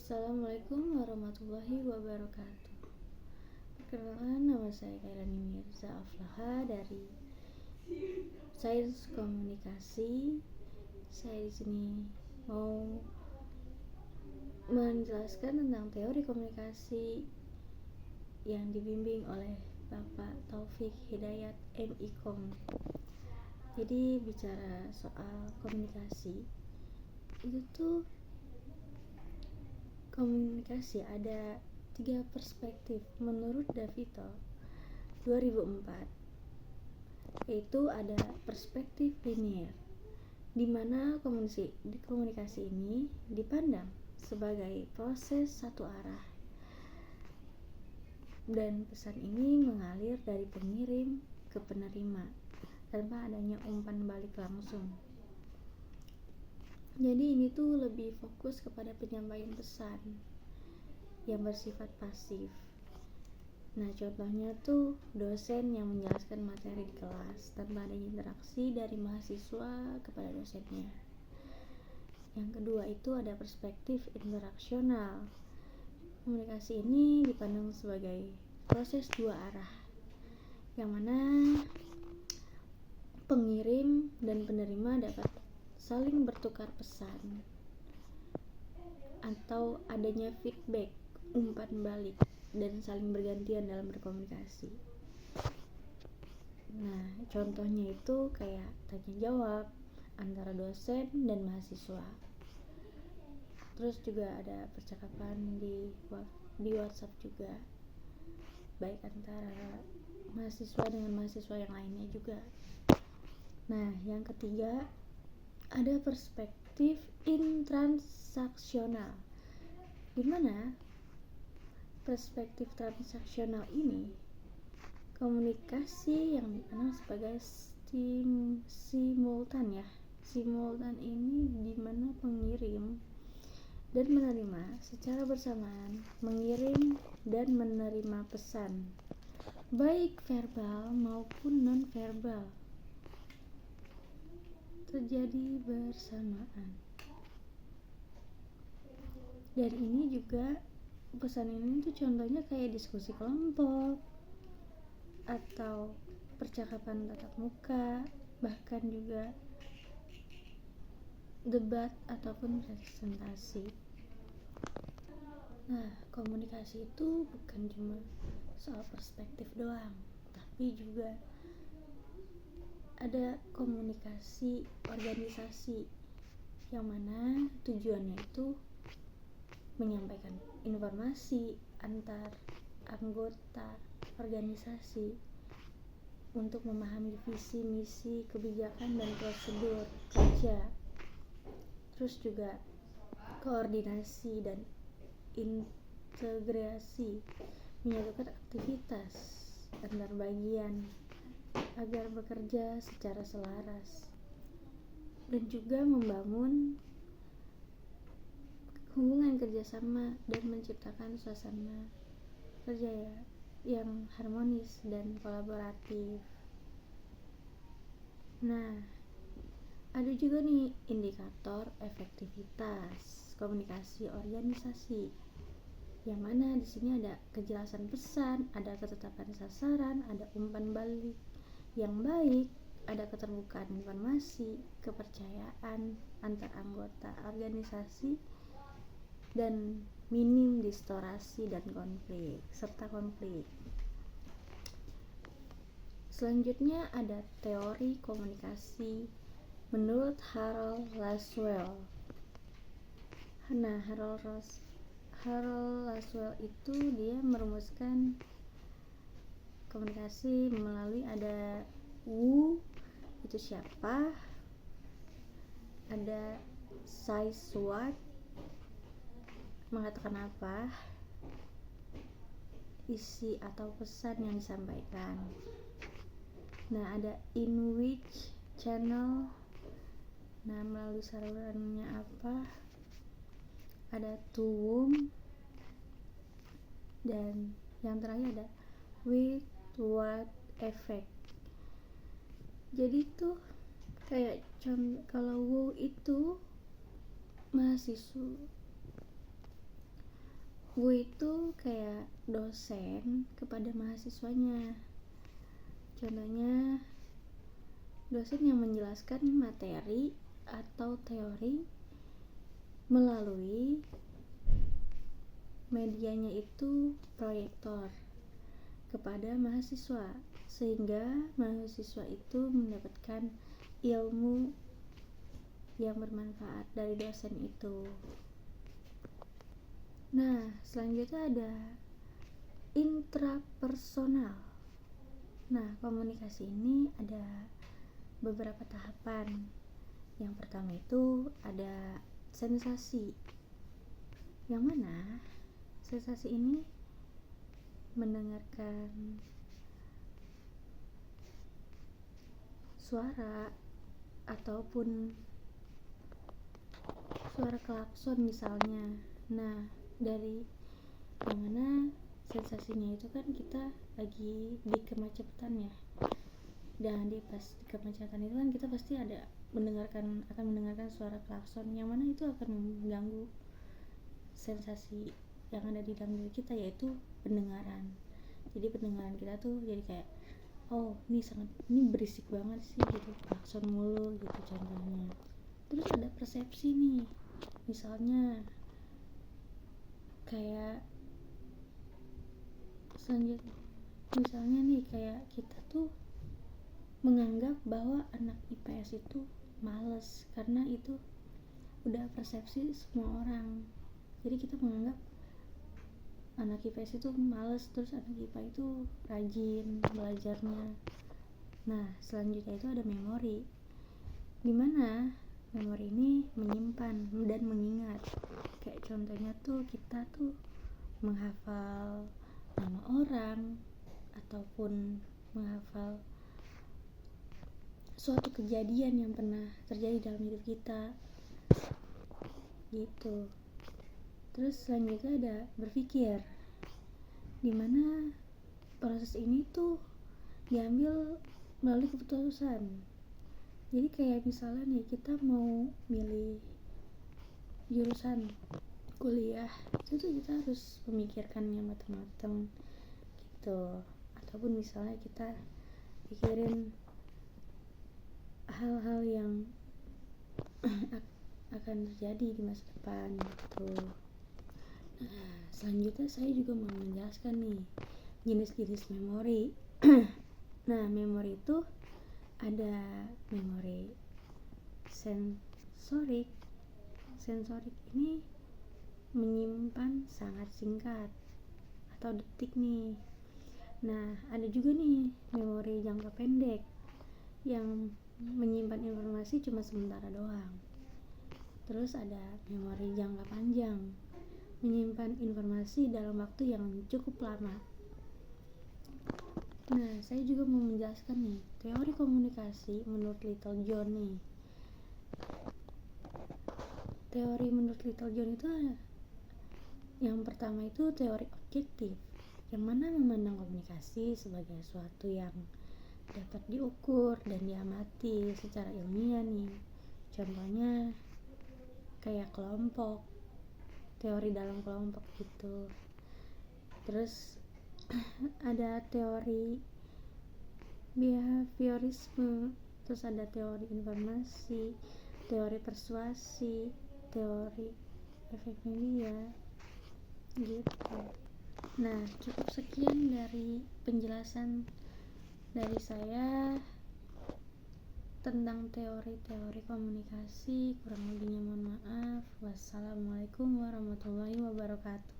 Assalamualaikum warahmatullahi wabarakatuh. Perkenalkan, nama saya Kairani Mirza Aflaha dari Sains Komunikasi. Saya di sini mau menjelaskan tentang teori komunikasi yang dibimbing oleh Bapak Taufik Hidayat MIKOM. Jadi bicara soal komunikasi, itu tuh komunikasi ada 3 perspektif menurut Davito 2004, yaitu ada perspektif linier, di mana komunikasi ini dipandang sebagai proses satu arah dan pesan ini mengalir dari pengirim ke penerima tanpa adanya umpan balik langsung. Jadi ini tuh lebih fokus kepada penyampaian pesan yang bersifat pasif. Nah, contohnya tuh dosen yang menjelaskan materi di kelas tanpa ada interaksi dari mahasiswa kepada dosennya. Yang kedua itu ada perspektif interaksional. Komunikasi ini dipandang sebagai proses dua arah, yang mana pengirim dan penerima dapat saling bertukar pesan atau adanya feedback, umpan balik, dan saling bergantian dalam berkomunikasi. Nah, contohnya itu kayak tanya jawab antara dosen dan mahasiswa. Terus juga ada percakapan di WhatsApp juga, baik antara mahasiswa dengan mahasiswa yang lainnya juga. Nah, yang ketiga ada perspektif intransaksional, di mana perspektif transaksional ini komunikasi yang dipandang sebagai simultan ya. Simultan ini di mana pengirim dan menerima secara bersamaan mengirim dan menerima pesan, baik verbal maupun non-verbal, terjadi bersamaan. Dan ini juga pesan ini tuh contohnya kayak diskusi kelompok atau percakapan tatap muka, bahkan juga debat ataupun presentasi. Nah, komunikasi itu bukan cuma soal perspektif doang, tapi juga ada komunikasi organisasi yang mana tujuannya itu menyampaikan informasi antar anggota organisasi untuk memahami visi, misi, kebijakan, dan prosedur kerja. Terus juga koordinasi dan integrasi, menyatukan aktivitas antar bagian agar bekerja secara selaras, dan juga membangun hubungan kerjasama dan menciptakan suasana kerja yang harmonis dan kolaboratif. Nah, ada juga nih indikator efektivitas komunikasi organisasi, yang mana di sini ada kejelasan pesan, ada ketetapan sasaran, ada umpan balik yang baik, ada keterbukaan informasi, kepercayaan antar anggota organisasi, dan minim distorsi dan konflik. Selanjutnya ada teori komunikasi menurut Harold Laswell. Nah, Harold Laswell itu dia merumuskan komunikasi melalui ada who, itu siapa, ada say what, mengatakan apa, isi atau pesan yang disampaikan. Nah, ada in which channel, nah melalui salurannya apa, ada to whom, dan yang terakhir ada with what effect. Jadi tuh kayak kalau who itu mahasiswa, gue itu kayak dosen kepada mahasiswanya. Contohnya dosen yang menjelaskan materi atau teori melalui medianya itu proyektor kepada mahasiswa, sehingga mahasiswa itu mendapatkan ilmu yang bermanfaat dari dosen itu. Nah, selanjutnya ada intrapersonal. Nah, komunikasi ini ada beberapa tahapan. Yang pertama itu ada sensasi, yang mana sensasi ini mendengarkan suara ataupun suara klakson misalnya. Nah, dari yang mana sensasinya itu kan kita lagi di kemacetan ya, dan pas di kemacetan itu kan kita pasti akan mendengarkan suara klakson, yang mana itu akan mengganggu sensasi yang ada di dalam diri kita, yaitu pendengaran. Jadi pendengaran kita tuh jadi kayak, oh ini berisik banget sih gitu, klakson mulu gitu contohnya. Terus ada persepsi nih, misalnya kayak selanjutnya, misalnya nih kayak kita tuh menganggap bahwa anak IPS itu males, karena itu udah persepsi semua orang. Jadi kita menganggap anak IPS itu males, terus anak IPA itu rajin belajarnya. Nah, selanjutnya itu ada memori, dimana memori ini menyimpan dan mengingat. Kayak contohnya tuh kita tuh menghafal nama orang ataupun menghafal suatu kejadian yang pernah terjadi dalam hidup kita gitu. Terus selanjutnya ada berpikir, dimana proses ini tuh diambil melalui keputusan. Jadi kayak misalnya nih kita mau milih jurusan kuliah, itu tuh kita harus memikirkannya matang-matang gitu. Ataupun misalnya kita pikirin hal-hal yang akan terjadi di masa depan gitu. Nah, selanjutnya saya juga mau menjelaskan nih jenis-jenis memori. Nah, memori itu ada memori sensorik. Sensorik ini menyimpan sangat singkat atau detik nih. Nah, ada juga nih memori jangka pendek yang menyimpan informasi cuma sementara doang. Terus ada memori jangka panjang, menyimpan informasi dalam waktu yang cukup lama. Nah, saya juga mau menjelaskan nih teori komunikasi menurut Little John nih. Teori menurut Little John itu yang pertama itu teori objektif, yang mana memandang komunikasi sebagai sesuatu yang dapat diukur dan diamati secara ilmiah nih. Contohnya kayak kelompok, teori dalam kelompok gitu. Terus ada teori behaviorisme, terus ada teori informasi, teori persuasi, teori efek media gitu. Nah, cukup sekian dari penjelasan dari saya tentang teori-teori komunikasi. Kurang lebihnya mohon maaf. Wassalamualaikum warahmatullahi wabarakatuh.